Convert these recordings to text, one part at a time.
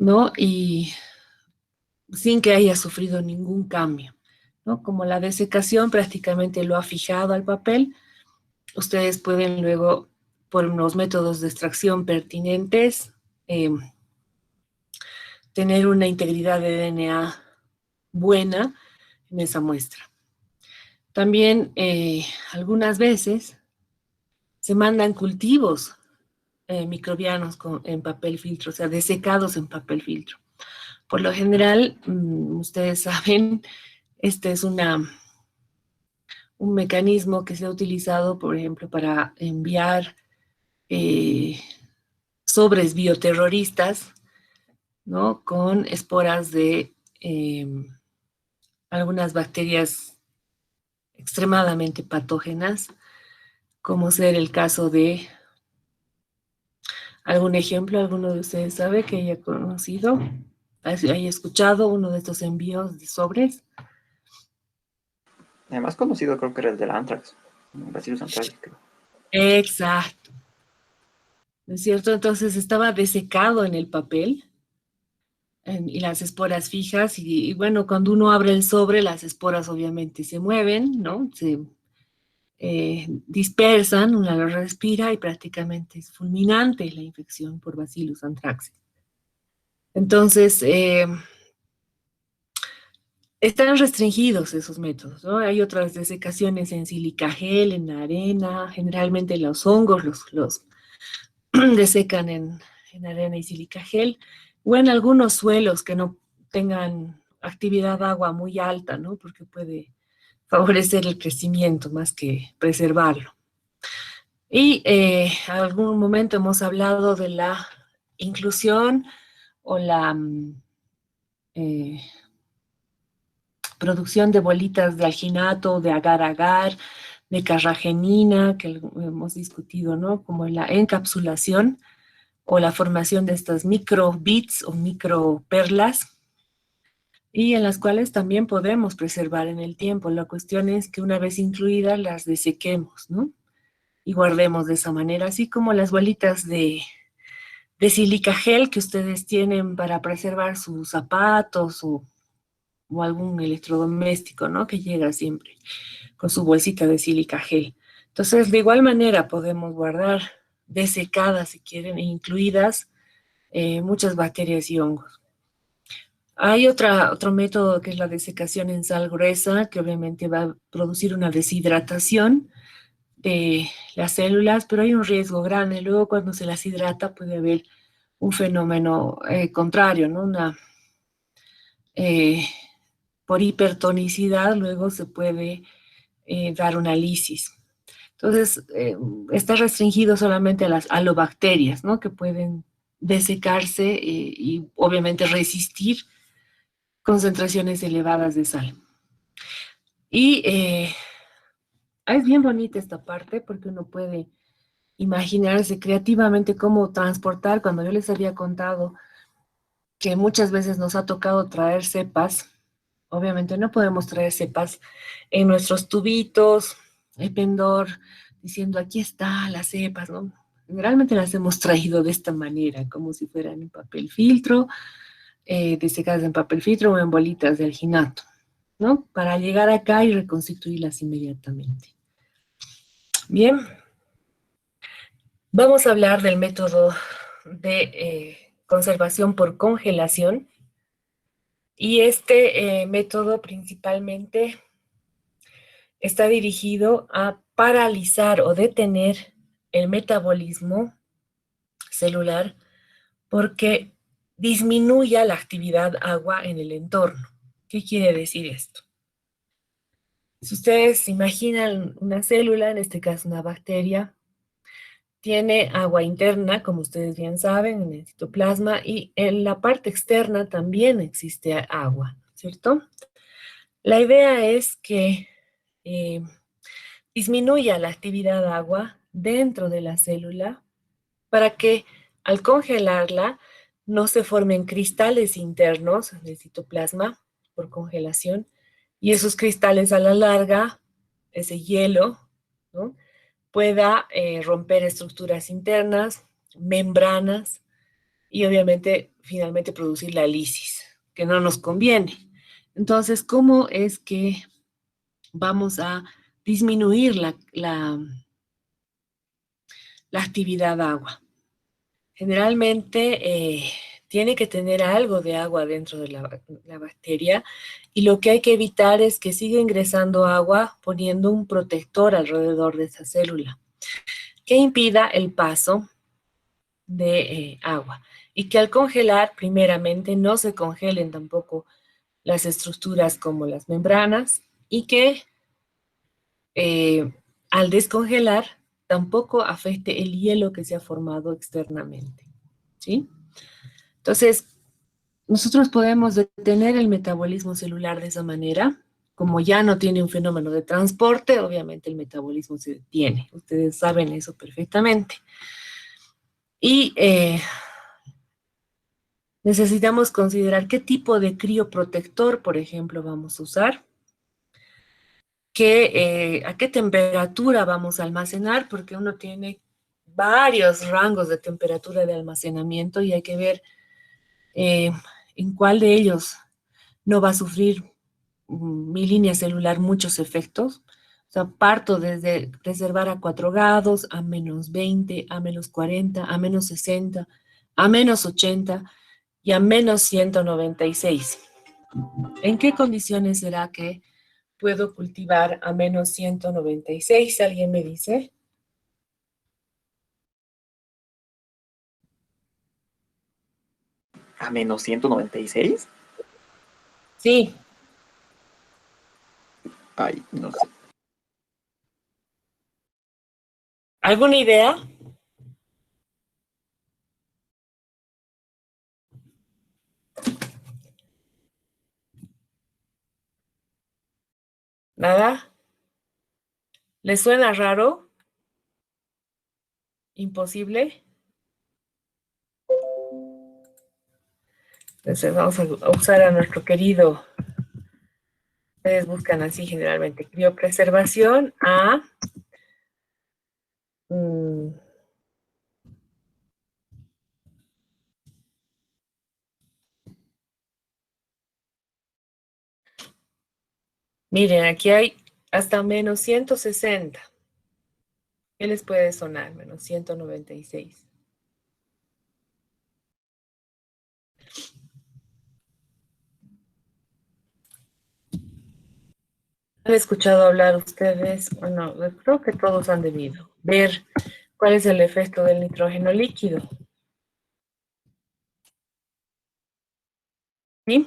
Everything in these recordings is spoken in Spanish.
¿no? Y sin que haya sufrido ningún cambio, ¿no? Como la desecación prácticamente lo ha fijado al papel, ustedes pueden luego, por unos métodos de extracción pertinentes, eh, tener una integridad de DNA buena en esa muestra. También algunas veces se mandan cultivos microbianos en papel filtro, o sea, desecados en papel filtro. Por lo general, ustedes saben, este es un mecanismo que se ha utilizado, por ejemplo, para enviar eh, sobres bioterroristas, ¿no? Con esporas de algunas bacterias extremadamente patógenas, como ser el caso de algún ejemplo, alguno de ustedes sabe que haya conocido, haya escuchado uno de estos envíos de sobres. El más conocido creo que era el del Anthrax, Bacillus anthracis, creo. Exacto, ¿no es cierto? Entonces estaba desecado en el papel y las esporas fijas y bueno, cuando uno abre el sobre, las esporas obviamente se mueven, ¿no? Se dispersan, uno lo respira y prácticamente es fulminante la infección por Bacillus anthracis. Entonces, están restringidos esos métodos, ¿no? Hay otras desecaciones en silica gel, en arena, generalmente los hongos los desecan en arena y silica gel, o en algunos suelos que no tengan actividad de agua muy alta, ¿no? Porque puede favorecer el crecimiento más que preservarlo. Y algún momento hemos hablado de la inclusión o la eh, producción de bolitas de alginato, de agar-agar, de carragenina, que hemos discutido, ¿no? Como la encapsulación o la formación de estas micro bits o micro perlas, y en las cuales también podemos preservar en el tiempo. La cuestión es que una vez incluidas las desequemos, ¿no? Y guardemos de esa manera, así como las bolitas de silica gel que ustedes tienen para preservar sus zapatos o algún electrodoméstico, ¿no? Que llega siempre con su bolsita de silica gel. Entonces, de igual manera podemos guardar desecadas, si quieren, e incluidas muchas bacterias y hongos. Hay otro método que es la desecación en sal gruesa, que obviamente va a producir una deshidratación de las células, pero hay un riesgo grande. Luego, cuando se las hidrata, puede haber un fenómeno contrario, ¿no? Eh, por hipertonicidad, luego se puede dar una lisis. Entonces, está restringido solamente a las halobacterias, ¿no? Que pueden desecarse y obviamente resistir concentraciones elevadas de sal. Y es bien bonita esta parte porque uno puede imaginarse creativamente cómo transportar, cuando yo les había contado que muchas veces nos ha tocado traer cepas, obviamente no podemos traer cepas en nuestros tubitos, el pendor, diciendo aquí está las cepas, ¿no? Generalmente las hemos traído de esta manera, como si fueran en papel filtro, desecadas en papel filtro o en bolitas de alginato, ¿no? Para llegar acá y reconstituirlas inmediatamente. Bien, vamos a hablar del método de conservación por congelación. Y este método principalmente está dirigido a paralizar o detener el metabolismo celular porque disminuya la actividad agua en el entorno. ¿Qué quiere decir esto? Si ustedes imaginan una célula, en este caso una bacteria, tiene agua interna, como ustedes bien saben, en el citoplasma, y en la parte externa también existe agua, ¿cierto? La idea es que eh, disminuya la actividad de agua dentro de la célula para que al congelarla no se formen cristales internos en el citoplasma por congelación y esos cristales a la larga, ese hielo, ¿no? Pueda romper estructuras internas, membranas y obviamente finalmente producir la lisis, que no nos conviene. Entonces, ¿cómo es que vamos a disminuir la actividad agua? Generalmente tiene que tener algo de agua dentro de la bacteria y lo que hay que evitar es que siga ingresando agua poniendo un protector alrededor de esa célula que impida el paso de agua y que al congelar, primeramente, no se congelen tampoco las estructuras como las membranas y que al descongelar tampoco afecte el hielo que se ha formado externamente, ¿sí? Entonces, nosotros podemos detener el metabolismo celular de esa manera. Como ya no tiene un fenómeno de transporte, obviamente el metabolismo se detiene. Ustedes saben eso perfectamente. Y necesitamos considerar qué tipo de crioprotector, por ejemplo, vamos a usar, a qué temperatura vamos a almacenar, porque uno tiene varios rangos de temperatura de almacenamiento y hay que ver eh, en cuál de ellos no va a sufrir mi línea celular muchos efectos. O sea, parto desde preservar a 4 grados, a -20, a -40, a -60, a -80 y a -196. ¿En qué condiciones será que puedo cultivar a -196? ¿Alguien me dice? ¿A -196? Sí. Ay, no sé. ¿Alguna idea? ¿Nada? ¿Le suena raro? ¿Imposible? Entonces vamos a usar a nuestro querido, ustedes buscan así generalmente, criopreservación a mm, miren, aquí hay hasta -160. ¿Qué les puede sonar? -196. ¿Han escuchado hablar ustedes? Bueno, creo que todos han debido ver cuál es el efecto del nitrógeno líquido. ¿Sí?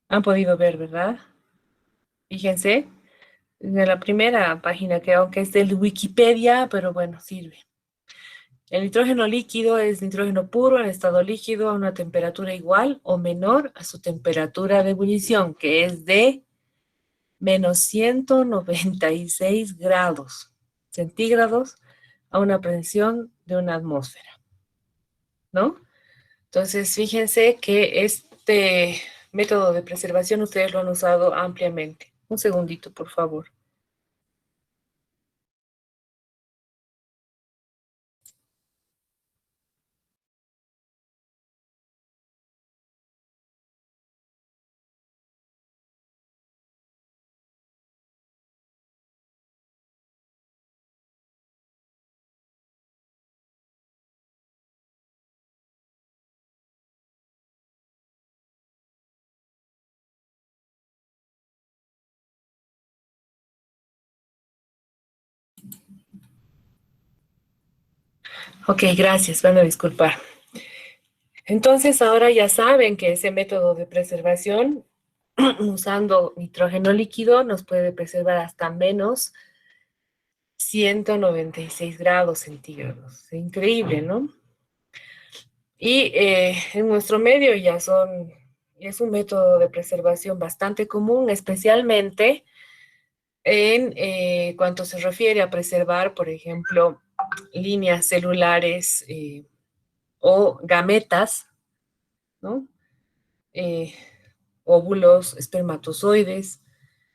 Han podido ver, ¿verdad? Fíjense, de la primera página, que aunque es del Wikipedia, pero bueno, sirve. El nitrógeno líquido es nitrógeno puro en estado líquido a una temperatura igual o menor a su temperatura de ebullición, que es de -196 grados centígrados a una presión de una atmósfera, ¿no? Entonces, fíjense que este método de preservación ustedes lo han usado ampliamente. Un segundito, por favor. Ok, gracias, van a disculpar. Entonces, ahora ya saben que ese método de preservación, usando nitrógeno líquido, nos puede preservar hasta -196 grados centígrados. Increíble, ¿no? Y en nuestro medio es un método de preservación bastante común, especialmente en cuanto se refiere a preservar, por ejemplo, líneas celulares o gametas, ¿no? Eh, óvulos, espermatozoides,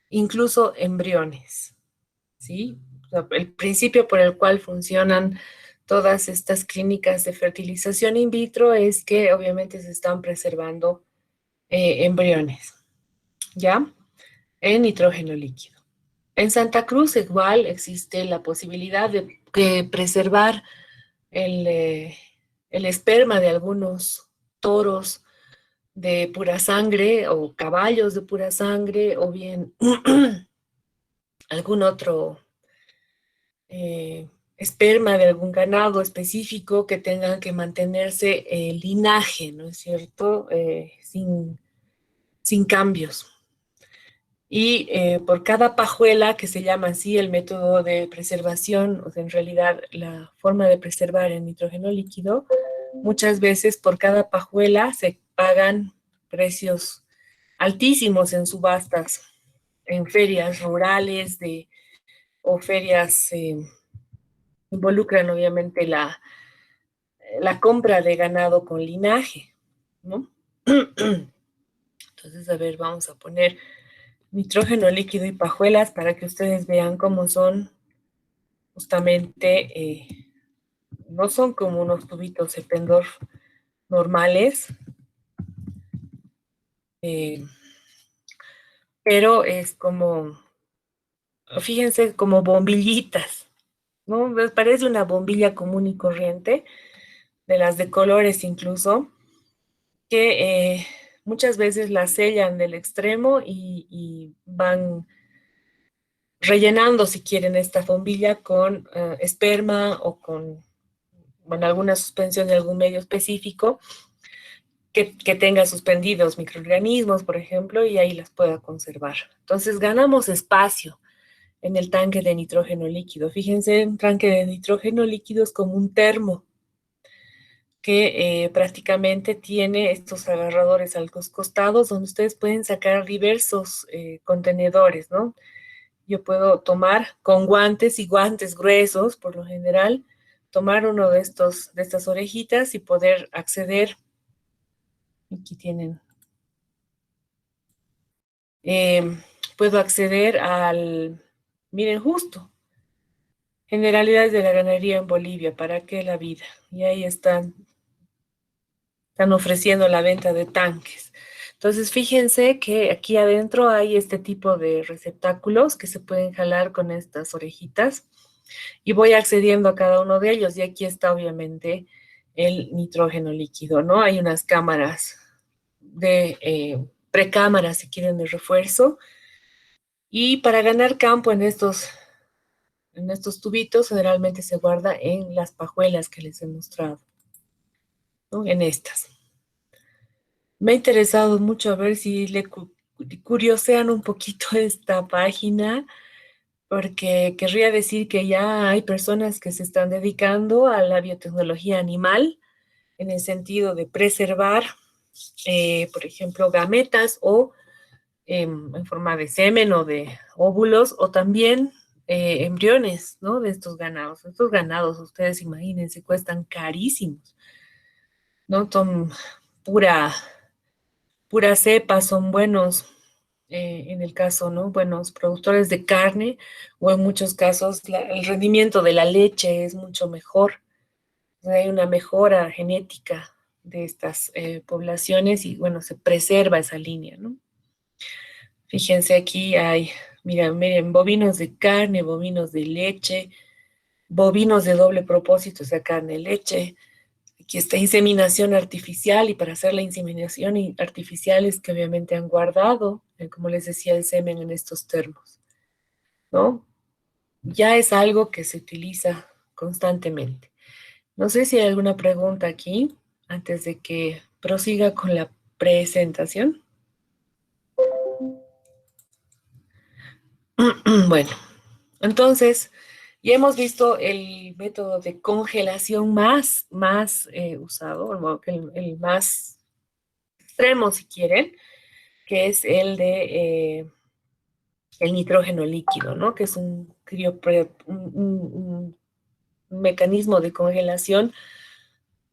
incluso embriones, ¿sí? O sea, el principio por el cual funcionan todas estas clínicas de fertilización in vitro es que obviamente se están preservando embriones, ¿ya? En nitrógeno líquido. En Santa Cruz igual existe la posibilidad de preservar el, el esperma de algunos toros de pura sangre o caballos de pura sangre o bien algún otro esperma de algún ganado específico que tenga que mantenerse el linaje, ¿no es cierto? Sin cambios. Y por cada pajuela, que se llama así el método de preservación, o sea, en realidad la forma de preservar el nitrógeno líquido, muchas veces por cada pajuela se pagan precios altísimos en subastas, en ferias rurales o ferias involucran obviamente la compra de ganado con linaje, ¿no? Entonces, a ver, vamos a poner nitrógeno líquido y pajuelas para que ustedes vean cómo son justamente, no son como unos tubitos de pendor normales, eh, pero es como, fíjense, como bombillitas, ¿no? Parece una bombilla común y corriente, de las de colores incluso, que muchas veces la sellan del extremo y van rellenando, si quieren, esta bombilla con esperma o con bueno, alguna suspensión de algún medio específico que tenga suspendidos microorganismos, por ejemplo, y ahí las pueda conservar. Entonces ganamos espacio en el tanque de nitrógeno líquido. Fíjense, un tanque de nitrógeno líquido es como un termo que prácticamente tiene estos agarradores a los costados donde ustedes pueden sacar diversos contenedores, ¿no? Yo puedo tomar con guantes y guantes gruesos, por lo general, tomar uno de estas orejitas y poder acceder. Aquí tienen. Puedo acceder miren, justo, generalidades de la ganadería en Bolivia, ¿para qué la vida? Y ahí están ofreciendo la venta de tanques. Entonces, fíjense que aquí adentro hay este tipo de receptáculos que se pueden jalar con estas orejitas y voy accediendo a cada uno de ellos y aquí está obviamente el nitrógeno líquido, ¿no? Hay unas cámaras precámaras, si quieren, de refuerzo y para ganar campo en estos tubitos generalmente se guarda en las pajuelas que les he mostrado, ¿no? En estas. Me ha interesado mucho a ver si curiosean un poquito esta página, porque querría decir que ya hay personas que se están dedicando a la biotecnología animal en el sentido de preservar, por ejemplo, gametas o en forma de semen o de óvulos o también embriones, ¿no? De estos ganados. Estos ganados, ustedes imagínense, cuestan carísimos, ¿no? Son pura pura cepa, son buenos, en el caso, ¿no? Buenos productores de carne, o en muchos casos el rendimiento de la leche es mucho mejor. Hay una mejora genética de estas poblaciones y, bueno, se preserva esa línea, ¿no? Fíjense, aquí hay, miren, bovinos de carne, bovinos de leche, bovinos de doble propósito, o sea, carne, leche. Aquí está inseminación artificial y para hacer la inseminación artificial es que obviamente han guardado, como les decía, el semen en estos termos, ¿no? Ya es algo que se utiliza constantemente. No sé si hay alguna pregunta aquí antes de que prosiga con la presentación. Bueno, entonces ya hemos visto el método de congelación más usado, bueno, el más extremo si quieren, que es el de el nitrógeno líquido, ¿no? Que es un mecanismo de congelación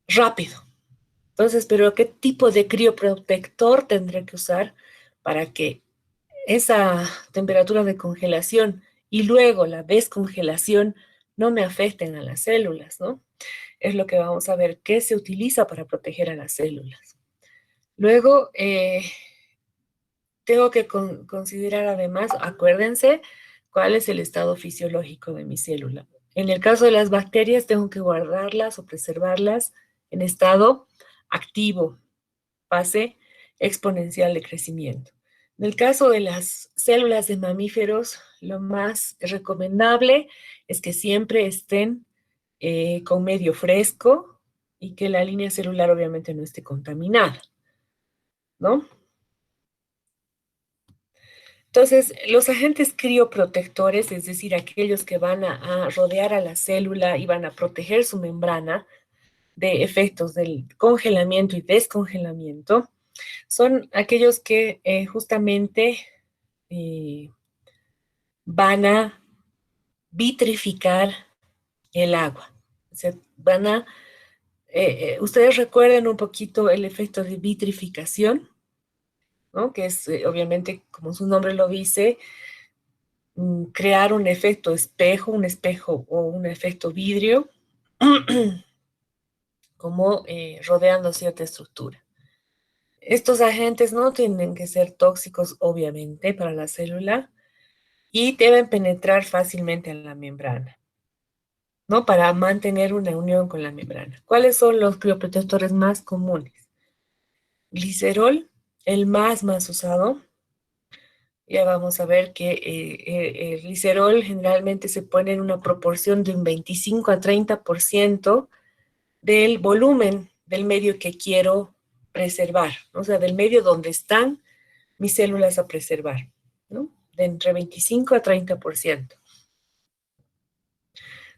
rápido. Entonces, pero ¿qué tipo de crioprotector tendré que usar para que esa temperatura de congelación y luego la descongelación no me afecten a las células, ¿no? es lo que vamos a ver, qué se utiliza para proteger a las células. Luego, tengo que considerar además, acuérdense, cuál es el estado fisiológico de mi célula. En el caso de las bacterias, tengo que guardarlas o preservarlas en estado activo, fase exponencial de crecimiento. En el caso de las células de mamíferos, lo más recomendable es que siempre estén con medio fresco y que la línea celular obviamente no esté contaminada, ¿no? Entonces, los agentes crioprotectores, es decir, aquellos que van a rodear a la célula y van a proteger su membrana de efectos del congelamiento y descongelamiento, son aquellos que justamente eh, van a vitrificar el agua. O sea, ustedes recuerden un poquito el efecto de vitrificación, ¿no? Que es obviamente, como su nombre lo dice, crear un espejo o un efecto vidrio, como rodeando cierta estructura. Estos agentes no tienen que ser tóxicos, obviamente, para la célula y deben penetrar fácilmente en la membrana, ¿no? Para mantener una unión con la membrana. ¿Cuáles son los crioprotectores más comunes? Glicerol, el más usado. Ya vamos a ver que el glicerol generalmente se pone en una proporción de un 25 a 30% del volumen del medio que quiero preservar, o sea, del medio donde están mis células a preservar, ¿no? De entre 25 a 30%.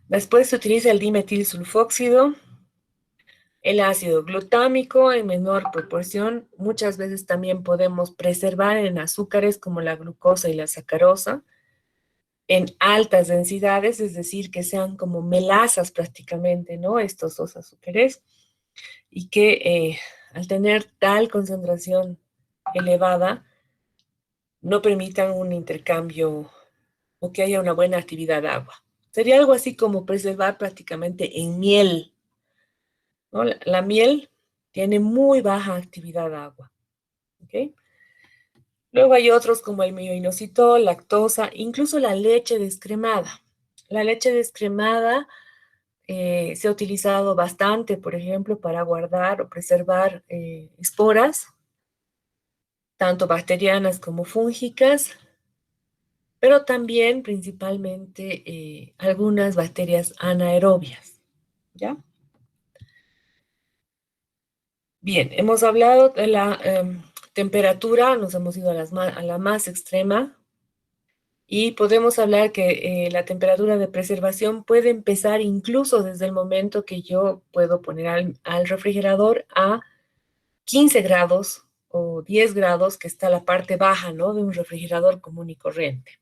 Después se utiliza el dimetilsulfóxido, el ácido glutámico en menor proporción. Muchas veces también podemos preservar en azúcares como la glucosa y la sacarosa en altas densidades, es decir, que sean como melazas prácticamente, ¿no? Estos dos azúcares, y que al tener tal concentración elevada, no permitan un intercambio o que haya una buena actividad de agua. Sería algo así como preservar prácticamente en miel, ¿no? La miel tiene muy baja actividad de agua, ¿ok? Luego hay otros como el mioinositol, lactosa, incluso la leche descremada. La leche descremada se ha utilizado bastante, por ejemplo, para guardar o preservar esporas, tanto bacterianas como fúngicas, pero también principalmente algunas bacterias anaerobias, ¿ya? Bien, hemos hablado de la temperatura, nos hemos ido a la más extrema y podemos hablar que la temperatura de preservación puede empezar incluso desde el momento que yo puedo poner al refrigerador a 15 grados o 10 grados, que está la parte baja, ¿no? De un refrigerador común y corriente.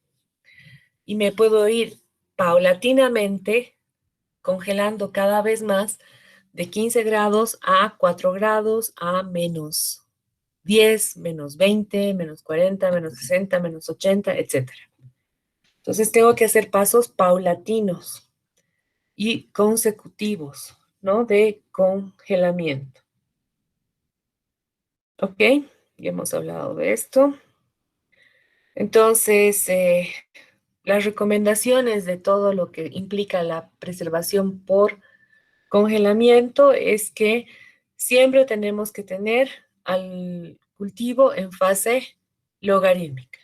Y me puedo ir paulatinamente congelando cada vez más de 15 grados a 4 grados a menos 10, menos 20, menos 40, menos 60, menos 80, etcétera. Entonces tengo que hacer pasos paulatinos y consecutivos, ¿no? De congelamiento. ¿Ok? Ya hemos hablado de esto. Entonces, las recomendaciones de todo lo que implica la preservación por congelamiento es que siempre tenemos que tener al cultivo en fase logarítmica,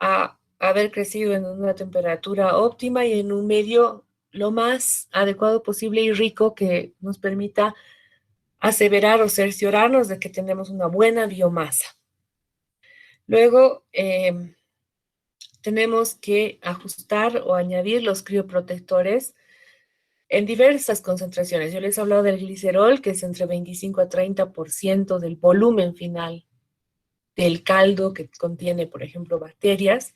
a haber crecido en una temperatura óptima y en un medio lo más adecuado posible y rico que nos permita aseverar o cerciorarnos de que tenemos una buena biomasa. Luego, tenemos que ajustar o añadir los crioprotectores en diversas concentraciones. Yo les he hablado del glicerol, que es entre 25 a 30% del volumen final del caldo que contiene, por ejemplo, bacterias.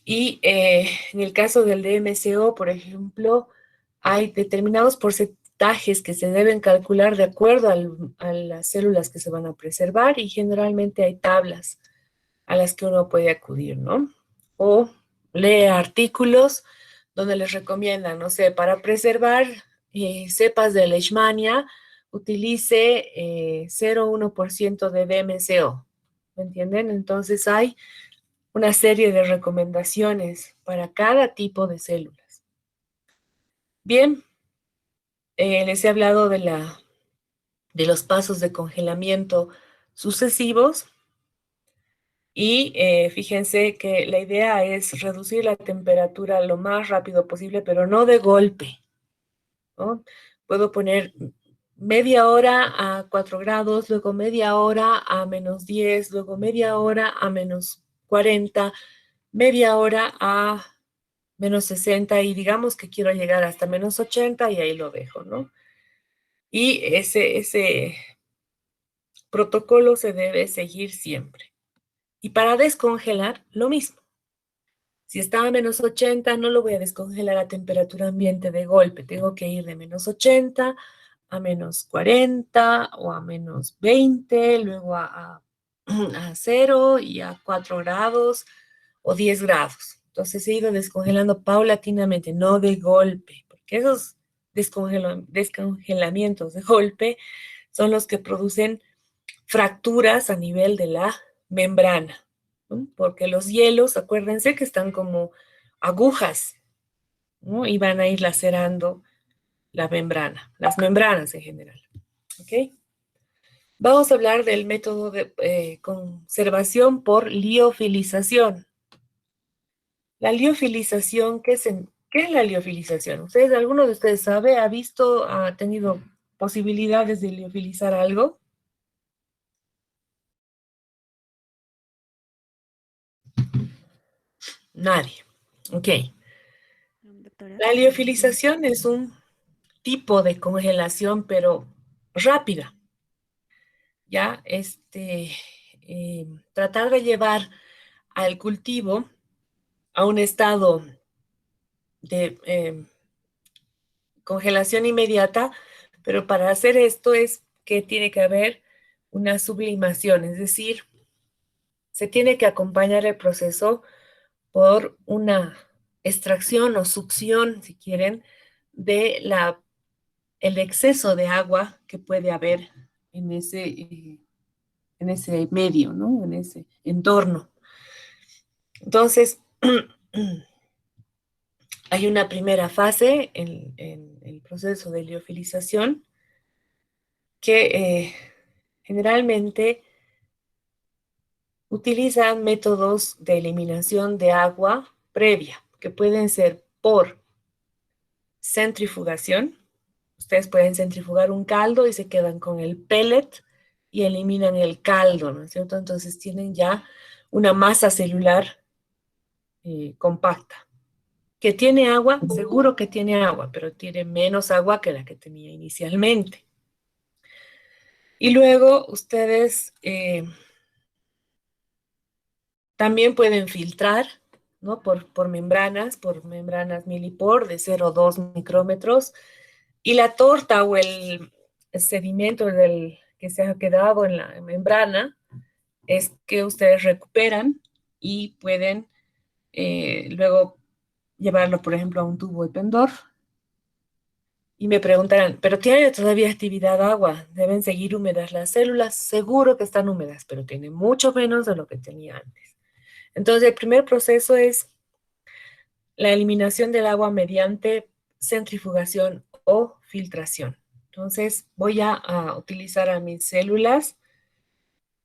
Y en el caso del DMCO, por ejemplo, hay determinados porcentajes que se deben calcular de acuerdo a las células que se van a preservar y generalmente hay tablas a las que uno puede acudir, ¿no? O lee artículos donde les recomiendan, no sé, para preservar cepas de Leishmania, utilice 0,1% de DMCO. ¿Me entienden? Entonces hay una serie de recomendaciones para cada tipo de células. Bien, les he hablado de los pasos de congelamiento sucesivos y fíjense que la idea es reducir la temperatura lo más rápido posible, pero no de golpe, ¿no? Puedo poner media hora a 4 grados, luego media hora a -10, luego media hora a -40, media hora a -60 y digamos que quiero llegar hasta -80 y ahí lo dejo, ¿no? Y ese protocolo se debe seguir siempre. Y para descongelar, lo mismo. Si está a -80, no lo voy a descongelar a temperatura ambiente de golpe. Tengo que ir de -80 a -40 o a -20, luego a 0 y a 4 grados o 10 grados. Entonces he ido descongelando paulatinamente, no de golpe, porque esos descongelamientos de golpe son los que producen fracturas a nivel de la membrana, ¿no? Porque los hielos, acuérdense que están como agujas, ¿no? Y van a ir lacerando la membrana, las membranas en general, ¿ok? Vamos a hablar del método de conservación por liofilización. La liofilización, ¿qué es la liofilización? ¿Ustedes, alguno de ustedes sabe, ha visto, ha tenido posibilidades de liofilizar algo? Nadie. Ok. Doctora. La liofilización es un tipo de congelación, pero rápida. Ya, tratar de llevar al cultivo a un estado de congelación inmediata, pero para hacer esto es que tiene que haber una sublimación, es decir, se tiene que acompañar el proceso por una extracción o succión, si quieren, de el exceso de agua que puede haber en ese medio, ¿no? En ese entorno. Entonces, hay una primera fase en el proceso de liofilización que generalmente utiliza métodos de eliminación de agua previa, que pueden ser por centrifugación. Ustedes pueden centrifugar un caldo y se quedan con el pellet y eliminan el caldo, ¿no es cierto? Entonces tienen ya una masa celular compacta. ¿Que tiene agua? Seguro que tiene agua, pero tiene menos agua que la que tenía inicialmente. Y luego ustedes también pueden filtrar, ¿no? Por membranas milipor de 0,2 micrómetros. Y la torta o el sedimento que se ha quedado en la membrana es que ustedes recuperan y pueden luego llevarlo, por ejemplo, a un tubo de Pendorf. Y me preguntarán, ¿pero tiene todavía actividad agua? ¿Deben seguir húmedas las células? Seguro que están húmedas, pero tiene mucho menos de lo que tenía antes. Entonces, el primer proceso es la eliminación del agua mediante centrifugación o filtración. Entonces, voy a utilizar a mis células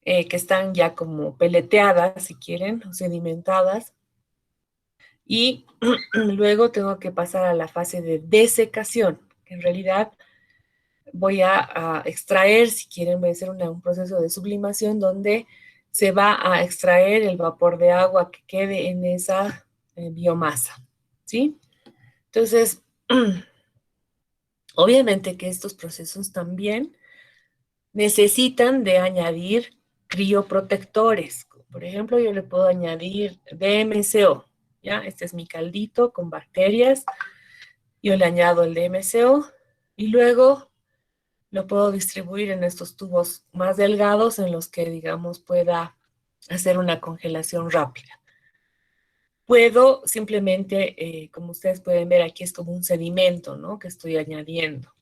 que están ya como peleteadas, si quieren, o sedimentadas, y luego tengo que pasar a la fase de desecación, que en realidad voy a extraer, si quieren, voy a hacer un proceso de sublimación donde se va a extraer el vapor de agua que quede en esa biomasa, ¿sí? Entonces, obviamente que estos procesos también necesitan de añadir crioprotectores. Por ejemplo, yo le puedo añadir DMCO, ¿ya? Este es mi caldito con bacterias. Yo le añado el DMCO y luego lo puedo distribuir en estos tubos más delgados en los que, digamos, pueda hacer una congelación rápida. puedo simplemente, como ustedes pueden ver aquí, es como un sedimento, ¿no? Que estoy añadiendo.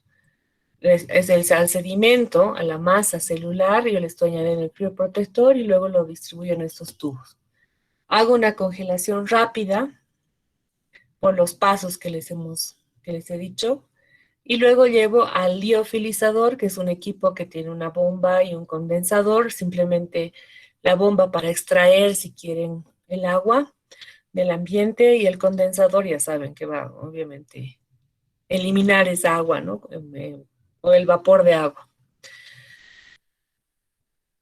Al sedimento, a la masa celular, yo le estoy añadiendo el crioprotector y luego lo distribuyo en estos tubos. Hago una congelación rápida por los pasos que les he dicho, y luego llevo al liofilizador, que es un equipo que tiene una bomba y un condensador, simplemente la bomba para extraer, si quieren, el agua del ambiente, y el condensador ya saben que va, obviamente, eliminar esa agua, ¿no? O el vapor de agua.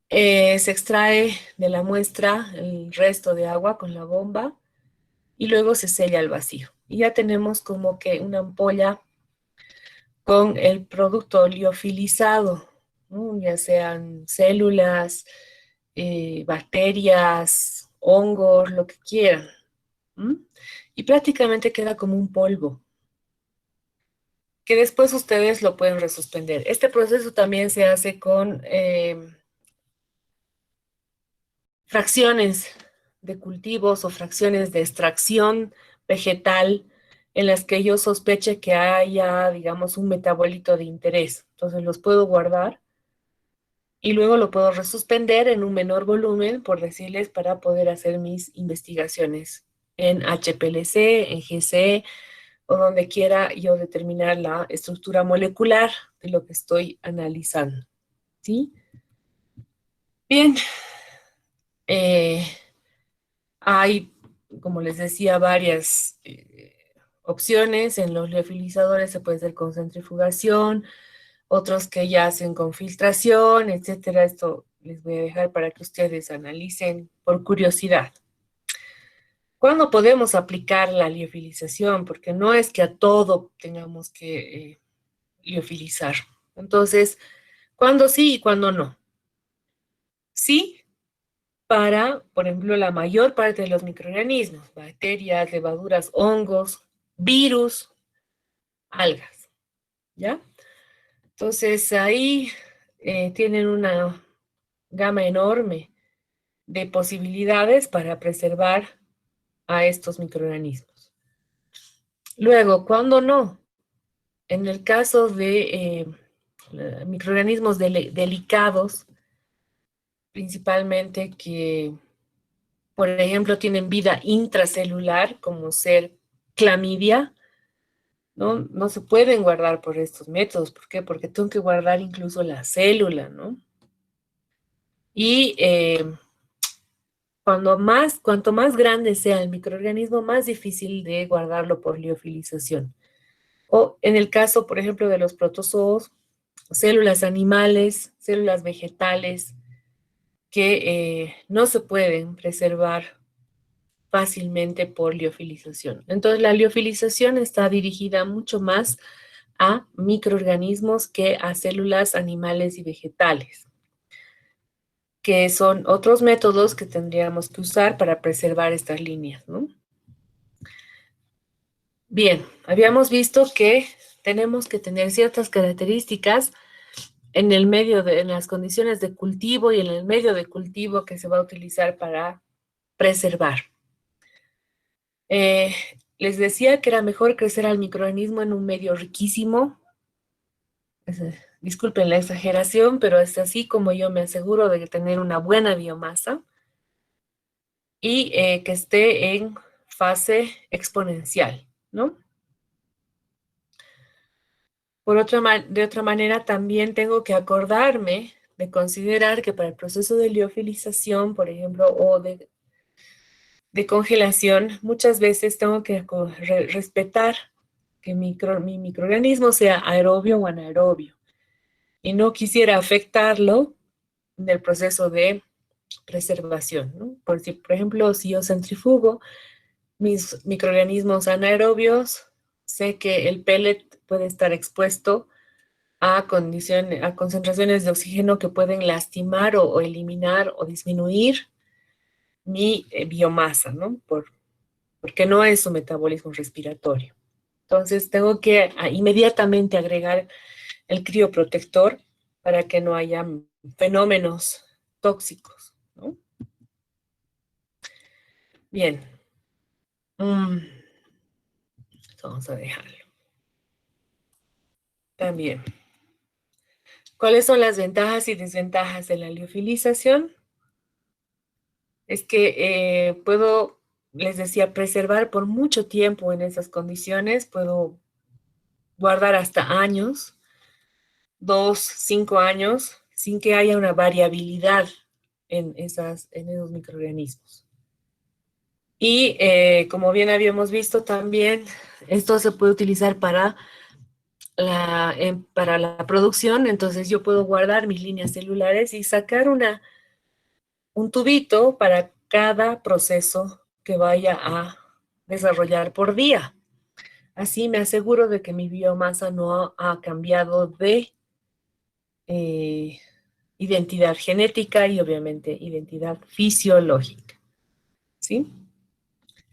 Se extrae de la muestra el resto de agua con la bomba y luego se sella al vacío. Y ya tenemos como que una ampolla con el producto liofilizado, ¿no? Ya sean células, bacterias, hongos, lo que quieran. ¿M? Y prácticamente queda como un polvo, que después ustedes lo pueden resuspender. Este proceso también se hace con fracciones de cultivos o fracciones de extracción vegetal en las que yo sospeche que haya, digamos, un metabolito de interés. Entonces los puedo guardar y luego lo puedo resuspender en un menor volumen, por decirles, para poder hacer mis investigaciones en HPLC, en GC o donde quiera yo determinar la estructura molecular de lo que estoy analizando. ¿Sí? Bien. Eh, Hay, como les decía, varias opciones. En los liofilizadores se puede hacer con centrifugación, otros que ya hacen con filtración, etcétera. Esto les voy a dejar para que ustedes analicen por curiosidad. ¿Cuándo podemos aplicar la liofilización? Porque no es que a todo tengamos que liofilizar. Entonces, ¿cuándo sí y cuándo no? Sí, para, por ejemplo, la mayor parte de los microorganismos, bacterias, levaduras, hongos, virus, algas, ¿ya? Entonces ahí tienen una gama enorme de posibilidades para preservar a estos microorganismos. Luego, ¿cuándo no? En el caso de microorganismos delicados, principalmente que por ejemplo, tienen vida intracelular, como ser clamidia, ¿no? No se pueden guardar por estos métodos. ¿Por qué? Porque tengo que guardar incluso la célula, ¿no? Y cuanto más grande sea el microorganismo, más difícil de guardarlo por liofilización. O en el caso, por ejemplo, de los protozoos, células animales, células vegetales, que no se pueden preservar fácilmente por liofilización. Entonces, la liofilización está dirigida mucho más a microorganismos que a células animales y vegetales, que son otros métodos que tendríamos que usar para preservar estas líneas, ¿no? Bien, habíamos visto que tenemos que tener ciertas características en el medio en las condiciones de cultivo y en el medio de cultivo que se va a utilizar para preservar. Eh, Les decía que era mejor crecer al microorganismo en un medio riquísimo. Disculpen la exageración, pero es así como yo me aseguro de tener una buena biomasa y que esté en fase exponencial, ¿no? De otra manera, también tengo que acordarme de considerar que para el proceso de liofilización, por ejemplo, o de congelación, muchas veces tengo que respetar que mi microorganismo sea aerobio o anaerobio y no quisiera afectarlo en el proceso de preservación, ¿no? Por ejemplo, si yo centrifugo mis microorganismos anaerobios, sé que el pellet puede estar expuesto a concentraciones de oxígeno que pueden lastimar o eliminar o disminuir mi biomasa, ¿no? Porque no es un metabolismo respiratorio. Entonces tengo que inmediatamente agregar el crioprotector para que no haya fenómenos tóxicos, ¿no? Bien. Mm, Vamos a dejarlo. También. ¿Cuáles son las ventajas y desventajas de la liofilización? Es que puedo, les decía, preservar por mucho tiempo en esas condiciones. Puedo guardar hasta años, 2, 5 años, sin que haya una variabilidad en esos microorganismos. Y como bien habíamos visto también, esto se puede utilizar para la producción. Entonces yo puedo guardar mis líneas celulares y sacar un tubito para cada proceso que vaya a desarrollar por día. Así me aseguro de que mi biomasa no ha cambiado de eh, identidad genética y obviamente identidad fisiológica, ¿sí?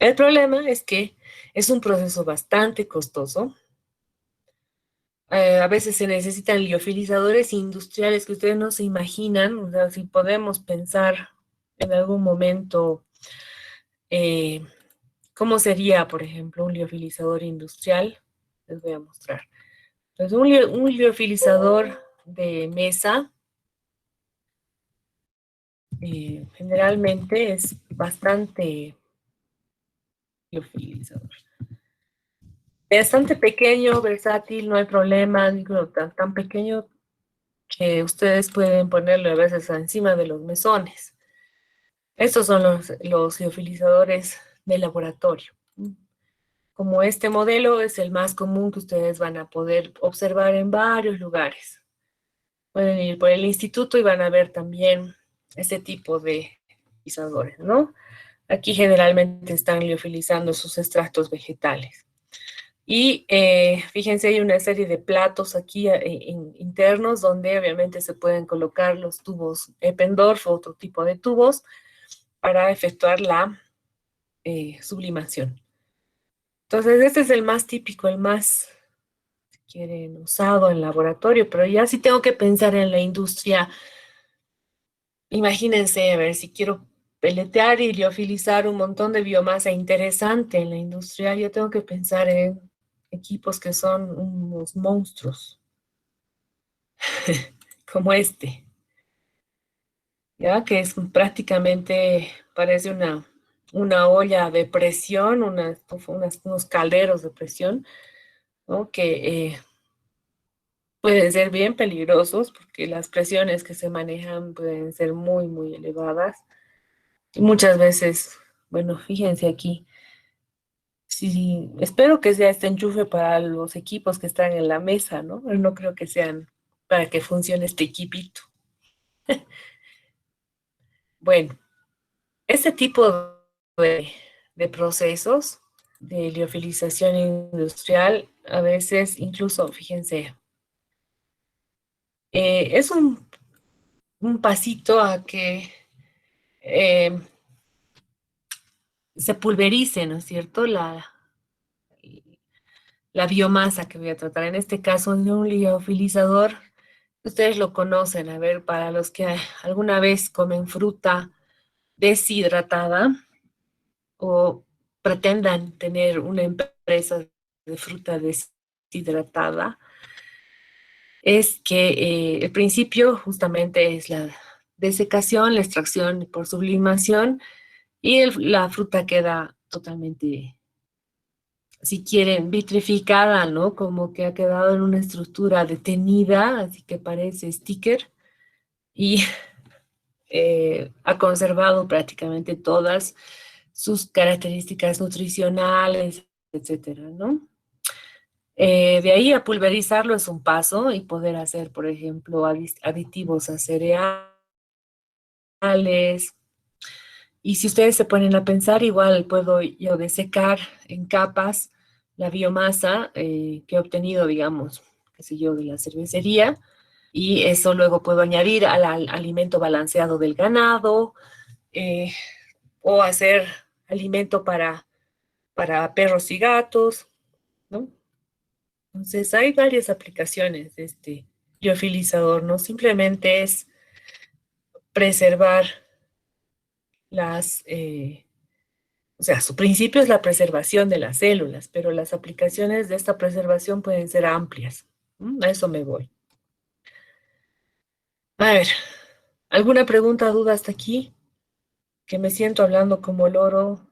El problema es que es un proceso bastante costoso. A veces se necesitan liofilizadores industriales que ustedes no se imaginan. O sea, si podemos pensar en algún momento eh, cómo sería, por ejemplo, un liofilizador industrial, les voy a mostrar. Entonces, un liofilizador de mesa generalmente es bastante liofilizador. Bastante pequeño, versátil, no hay problema, digo, tan pequeño que ustedes pueden ponerlo a veces encima de los mesones. Estos son los liofilizadores de laboratorio. Como este modelo es el más común que ustedes van a poder observar en varios lugares. Pueden ir por el instituto y van a ver también este tipo de liofilizadores, ¿no? Aquí generalmente están liofilizando sus extractos vegetales. Y fíjense, hay una serie de platos aquí internos donde obviamente se pueden colocar los tubos Eppendorf o otro tipo de tubos para efectuar la sublimación. Entonces, este es el más típico, el más, si quieren, usado en laboratorio, pero ya si tengo que pensar en la industria, imagínense, a ver, si quiero peletear y liofilizar un montón de biomasa interesante en la industria, yo tengo que pensar en equipos que son unos monstruos, como este, ¿ya? Que es prácticamente, parece una olla de presión, unos calderos de presión, ¿no? Que pueden ser bien peligrosos porque las presiones que se manejan pueden ser muy, muy elevadas. Y muchas veces, bueno, fíjense aquí, sí, espero que sea este enchufe para los equipos que están en la mesa, ¿no? Pero no creo que sean para que funcione este equipito. Bueno, este tipo de procesos de liofilización industrial, a veces incluso, fíjense, es un pasito a que eh, se pulverice, ¿no es cierto? La biomasa que voy a tratar. En este caso, es un liofilizador. Ustedes lo conocen, a ver, para los que alguna vez comen fruta deshidratada o pretendan tener una empresa de fruta deshidratada, es que el principio justamente es la desecación, la extracción por sublimación y la fruta queda totalmente, si quieren, vitrificada, ¿no? Como que ha quedado en una estructura detenida, así que parece sticker, y ha conservado prácticamente todas sus características nutricionales, etcétera, ¿no? De ahí a pulverizarlo es un paso y poder hacer, por ejemplo, aditivos a cereales. Y si ustedes se ponen a pensar, igual puedo yo desecar en capas la biomasa que he obtenido, digamos, qué sé yo, de la cervecería, y eso luego puedo añadir al alimento balanceado del ganado, eh, o hacer alimento para perros y gatos, ¿no? Entonces hay varias aplicaciones de este liofilizador, no simplemente es preservar las, O sea, su principio es la preservación de las células, pero las aplicaciones de esta preservación pueden ser amplias. A eso me voy. A ver, ¿alguna pregunta, duda hasta aquí? Que me siento hablando como loro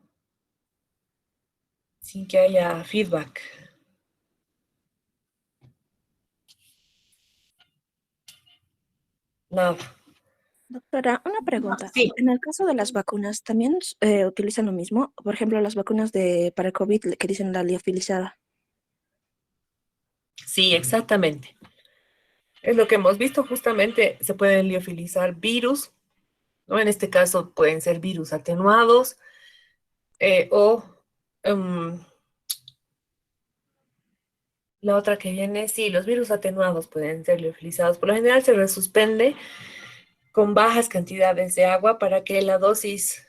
sin que haya feedback. Nada. Doctora, una pregunta. Sí, En el caso de las vacunas, ¿también utilizan lo mismo? Por ejemplo, las vacunas para el COVID que dicen la liofilizada. sí, exactamente. Es lo que hemos visto justamente, se pueden liofilizar virus, ¿no? En este caso pueden ser virus atenuados o em, la otra que viene, sí, los virus atenuados pueden ser liofilizados. Por lo general se resuspende con bajas cantidades de agua para que la dosis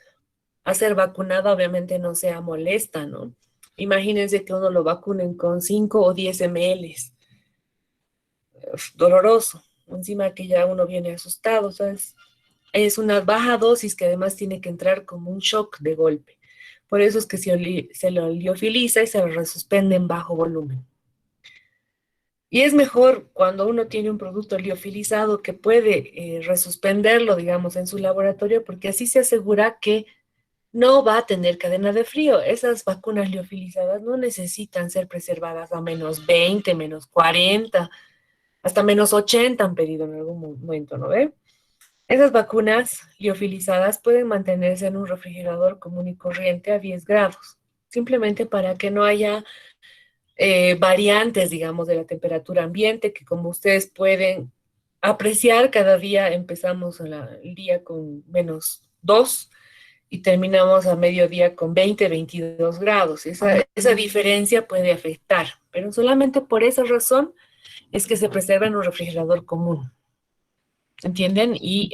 a ser vacunada obviamente no sea molesta, ¿no? Imagínense que uno lo vacunen con 5 o 10 ml. Doloroso. Encima que ya uno viene asustado, ¿sabes? Es una baja dosis que además tiene que entrar como un shock de golpe. Por eso es que se lo liofiliza y se lo resuspende en bajo volumen. Y es mejor cuando uno tiene un producto liofilizado que puede resuspenderlo, digamos, en su laboratorio, porque así se asegura que no va a tener cadena de frío. Esas vacunas liofilizadas no necesitan ser preservadas a -20, -40, hasta -80 han pedido en algún momento, ¿no ve? Esas vacunas liofilizadas pueden mantenerse en un refrigerador común y corriente a 10 grados, simplemente para que no haya variantes, digamos, de la temperatura ambiente, que como ustedes pueden apreciar, cada día empezamos el día con -2 y terminamos a mediodía con 20, 22 grados. Esa diferencia puede afectar, pero solamente por esa razón es que se preserva en un refrigerador común, ¿entienden? Y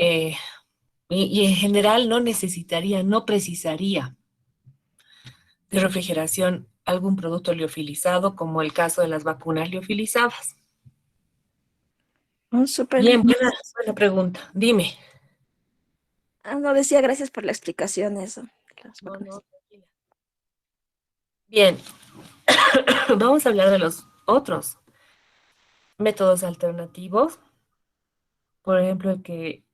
en general no necesitaría, no precisaría de refrigeración algún producto liofilizado, como el caso de las vacunas liofilizadas. Oh, súper. Bien, buena pregunta. Dime. No decía gracias por la explicación eso. Las No, vacunas. no, tranquila. Bien, vamos a hablar de los otros métodos alternativos. Por ejemplo, el que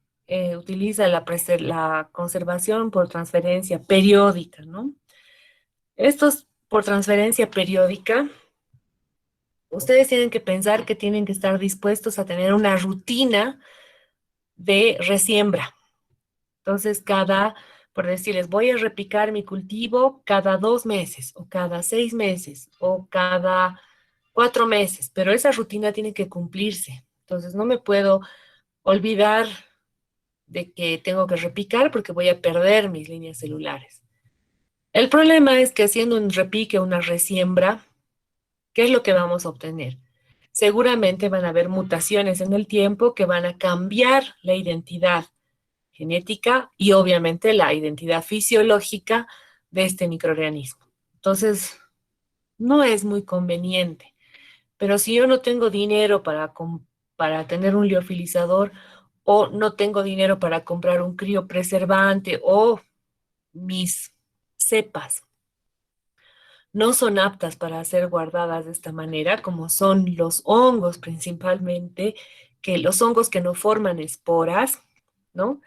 utiliza la conservación por transferencia periódica, ¿no? Estos por transferencia periódica, ustedes tienen que pensar que tienen que estar dispuestos a tener una rutina de resiembra. Entonces, por decirles, voy a repicar mi cultivo cada 2 meses, o cada 6 meses, o cada 4 meses, pero esa rutina tiene que cumplirse. Entonces, no me puedo olvidar de que tengo que repicar porque voy a perder mis líneas celulares. El problema es que haciendo un repique, una resiembra, ¿qué es lo que vamos a obtener? Seguramente van a haber mutaciones en el tiempo que van a cambiar la identidad genética y obviamente la identidad fisiológica de este microorganismo. Entonces, no es muy conveniente. Pero si yo no tengo dinero para tener un liofilizador o no tengo dinero para comprar un criopreservante o mis cepas no son aptas para ser guardadas de esta manera, como son los hongos principalmente, que los hongos que no forman esporas, ¿no?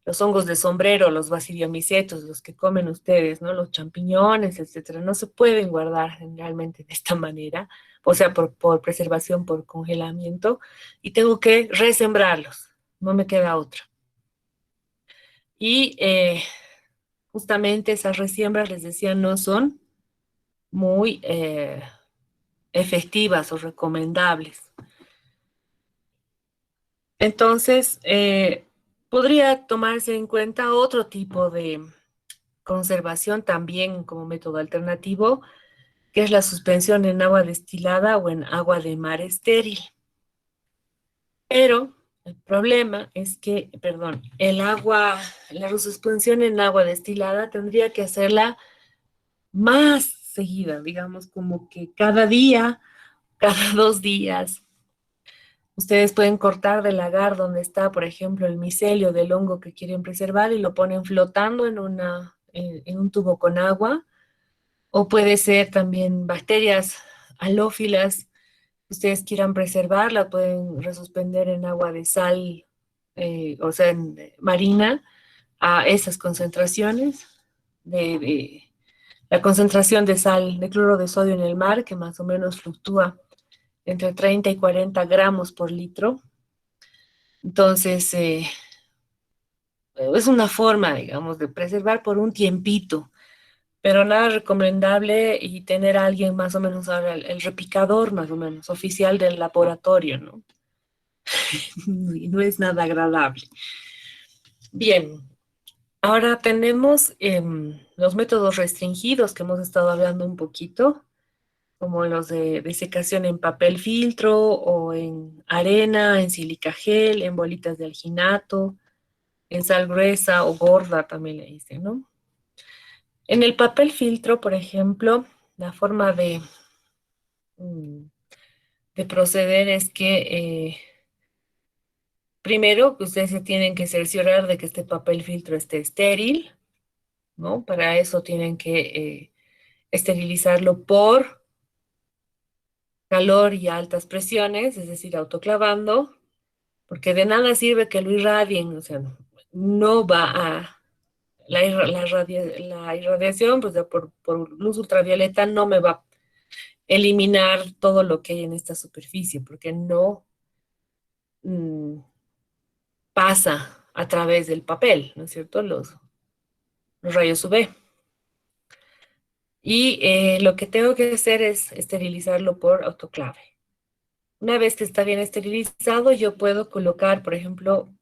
Los hongos de sombrero, los basidiomicetos, los que comen ustedes, ¿no? Los champiñones, etcétera, no se pueden guardar generalmente de esta manera, o sea, por preservación, por congelamiento, y tengo que resembrarlos, no me queda otra. Y justamente esas resiembras, les decía, no son muy efectivas o recomendables. Entonces, podría tomarse en cuenta otro tipo de conservación también como método alternativo, que es la suspensión en agua destilada o en agua de mar estéril. Pero el problema es que, perdón, la suspensión en agua destilada tendría que hacerla más seguida, digamos, como que cada día, cada 2 días. Ustedes pueden cortar del agar donde está, por ejemplo, el micelio del hongo que quieren preservar y lo ponen flotando en un tubo con agua o puede ser también bacterias halófilas. Ustedes quieran preservarla, pueden resuspender en agua de sal, o sea, marina, a esas concentraciones de la concentración de sal, de cloro de sodio en el mar, que más o menos fluctúa entre 30 y 40 gramos por litro. Entonces, es una forma, digamos, de preservar por un tiempito, pero nada recomendable y tener a alguien más o menos, ahora el repicador más o menos, oficial del laboratorio, ¿no? Y no es nada agradable. Bien, ahora tenemos los métodos restringidos que hemos estado hablando un poquito, como los de desecación en papel filtro o en arena, en silica gel, en bolitas de alginato, en sal gruesa o gorda también le dicen, ¿no? En el papel filtro, por ejemplo, la forma mm, de proceder es que primero que ustedes se tienen que cerciorar de que este papel filtro esté estéril, ¿no? Para eso tienen que esterilizarlo por calor y altas presiones, es decir, autoclavando, porque de nada sirve que lo irradien, o sea, no va a, la irradiación, pues por luz ultravioleta no me va a eliminar todo lo que hay en esta superficie, porque no mm, pasa a través del papel, ¿no es cierto? Los rayos UV. Y lo que tengo que hacer es esterilizarlo por autoclave. Una vez que está bien esterilizado, yo puedo colocar, por ejemplo,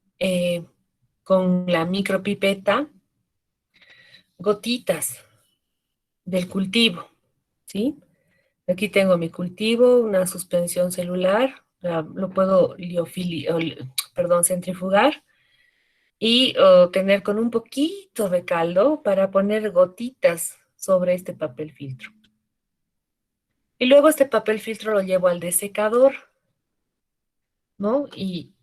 con la micropipeta, gotitas del cultivo, ¿sí? Aquí tengo mi cultivo, una suspensión celular, lo puedo perdón, centrifugar y tener con un poquito de caldo para poner gotitas sobre este papel filtro. Y luego este papel filtro lo llevo al desecador, ¿no? Y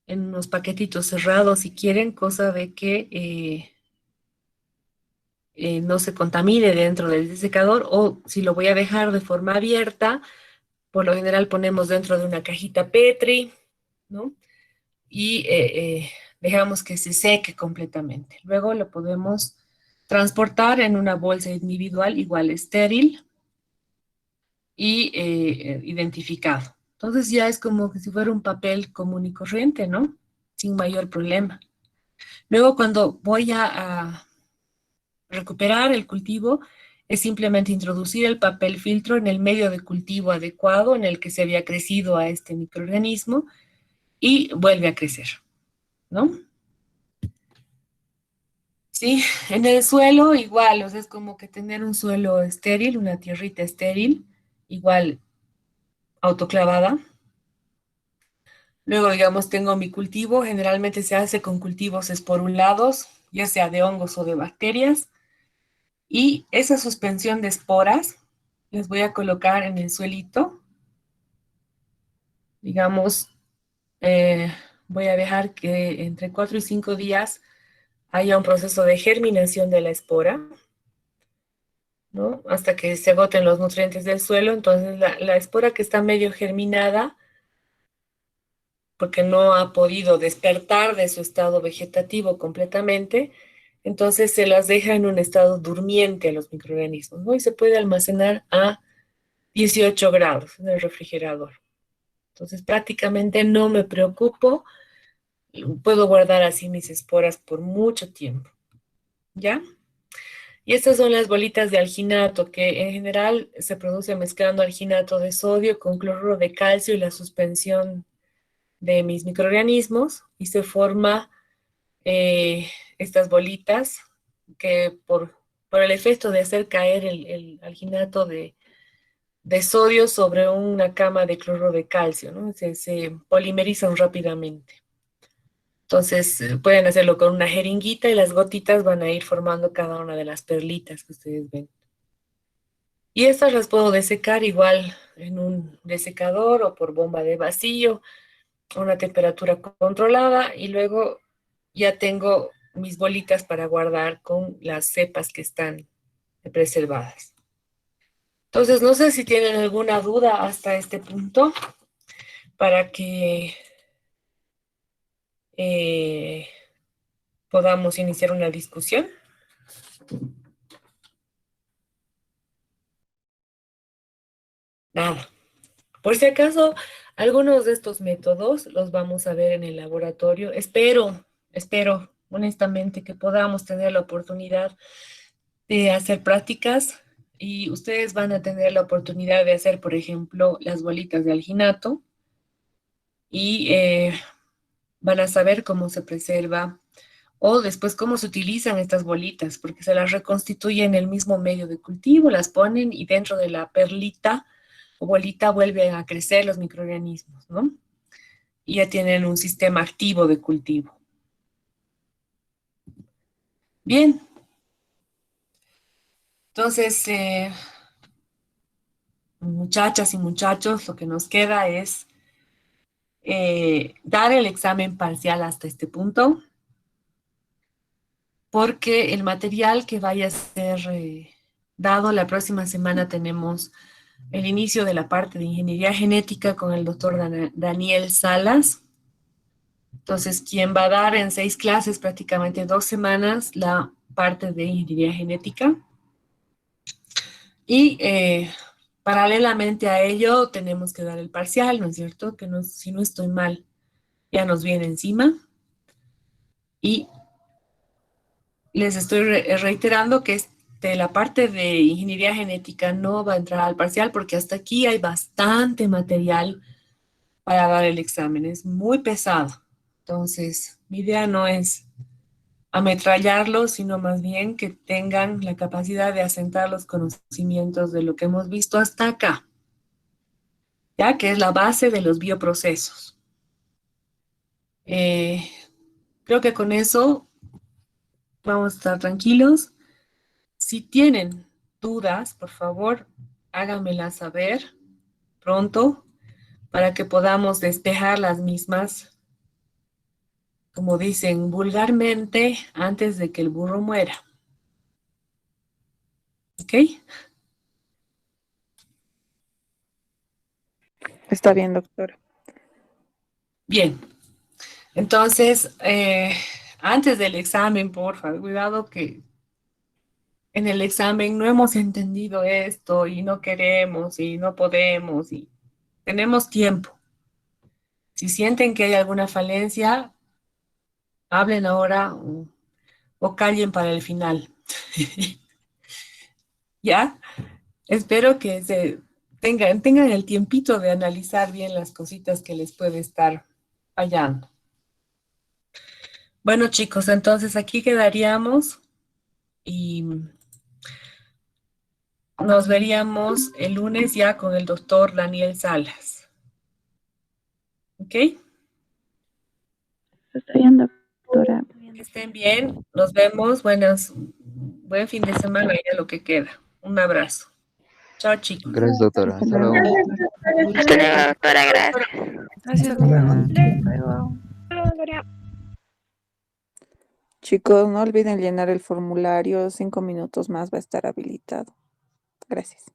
en unos paquetitos cerrados si quieren, cosa de que no se contamine dentro del desecador, o si lo voy a dejar de forma abierta, por lo general ponemos dentro de una cajita Petri, ¿no? Y dejamos que se seque completamente. Luego lo podemos transportar en una bolsa individual, igual estéril y identificado. Entonces ya es como que si fuera un papel común y corriente, ¿no? Sin mayor problema. Luego cuando voy a recuperar el cultivo, es simplemente introducir el papel filtro en el medio de cultivo adecuado en el que se había crecido a este microorganismo y vuelve a crecer, ¿no? Sí, en el suelo igual, o sea, es como que tener un suelo estéril, una tierrita estéril, igual autoclavada. Luego, digamos, tengo mi cultivo, generalmente se hace con cultivos esporulados, ya sea de hongos o de bacterias, y esa suspensión de esporas les voy a colocar en el suelito, digamos, eh, voy a dejar que entre 4 y 5 días haya un proceso de germinación de la espora, ¿no? Hasta que se agoten los nutrientes del suelo. Entonces, la espora que está medio germinada, porque no ha podido despertar de su estado vegetativo completamente, entonces se las deja en un estado durmiente a los microorganismos, ¿no? Y se puede almacenar a 18 grados en el refrigerador. Entonces, prácticamente no me preocupo, puedo guardar así mis esporas por mucho tiempo, ¿ya? Y estas son las bolitas de alginato, que en general se produce mezclando alginato de sodio con cloruro de calcio y la suspensión de mis microorganismos, y se forma estas bolitas que por el efecto de hacer caer el alginato de sodio sobre una cama de cloruro de calcio, ¿no? Se polimerizan rápidamente. Entonces, pueden hacerlo con una jeringuita y las gotitas van a ir formando cada una de las perlitas que ustedes ven. Y estas las puedo desecar igual en un desecador o por bomba de vacío a una temperatura controlada, y luego ya tengo mis bolitas para guardar con las cepas que están preservadas. Entonces, no sé si tienen alguna duda hasta este punto para que podamos iniciar una discusión. Nada. Por si acaso, algunos de estos métodos los vamos a ver en el laboratorio. Espero honestamente que podamos tener la oportunidad de hacer prácticas y ustedes van a tener la oportunidad de hacer, por ejemplo, las bolitas de alginato y van a saber cómo se preserva o después cómo se utilizan estas bolitas, porque se las reconstituyen en el mismo medio de cultivo, las ponen y dentro de la perlita o bolita vuelven a crecer los microorganismos, ¿no? Y ya tienen un sistema activo de cultivo. Bien. Entonces, muchachas y muchachos, lo que nos queda es dar el examen parcial hasta este punto, porque el material que vaya a ser dado la próxima semana tenemos el inicio de la parte de ingeniería genética con el doctor Daniel Salas. Entonces, quien va a dar en 6 clases, prácticamente 2 semanas, la parte de ingeniería genética. Y paralelamente a ello, tenemos que dar el parcial, ¿no es cierto? Que no, si no estoy mal, ya nos viene encima. Y les estoy reiterando que la parte de ingeniería genética no va a entrar al parcial porque hasta aquí hay bastante material para dar el examen. Es muy pesado. Entonces, mi idea no es ametrallarlos, sino más bien que tengan la capacidad de asentar los conocimientos de lo que hemos visto hasta acá, ya que es la base de los bioprocesos. Creo que con eso vamos a estar tranquilos. Si tienen dudas, por favor, háganmelas saber pronto para que podamos despejar las mismas, como dicen vulgarmente, antes de que el burro muera. ¿Ok? Está bien, doctora. Bien. Entonces, antes del examen, por favor, cuidado que en el examen no hemos entendido esto y no queremos y no podemos y tenemos tiempo. Si sienten que hay alguna falencia, hablen ahora o callen para el final. ¿Ya? Espero que tengan el tiempito de analizar bien las cositas que les puede estar fallando. Bueno, chicos, entonces aquí quedaríamos y nos veríamos el lunes ya con el doctor Daniel Salas. ¿Ok? Está bien, doctora. Que estén bien, nos vemos, buen fin de semana y ya lo que queda. Un abrazo. Chao, chicos. Gracias, doctora. Hasta Hasta luego. luego. Hasta luego, doctora, gracias. Gracias, Hasta luego. doctora. Hasta luego. Chicos, no olviden llenar el formulario. 5 minutos más va a estar habilitado. Gracias.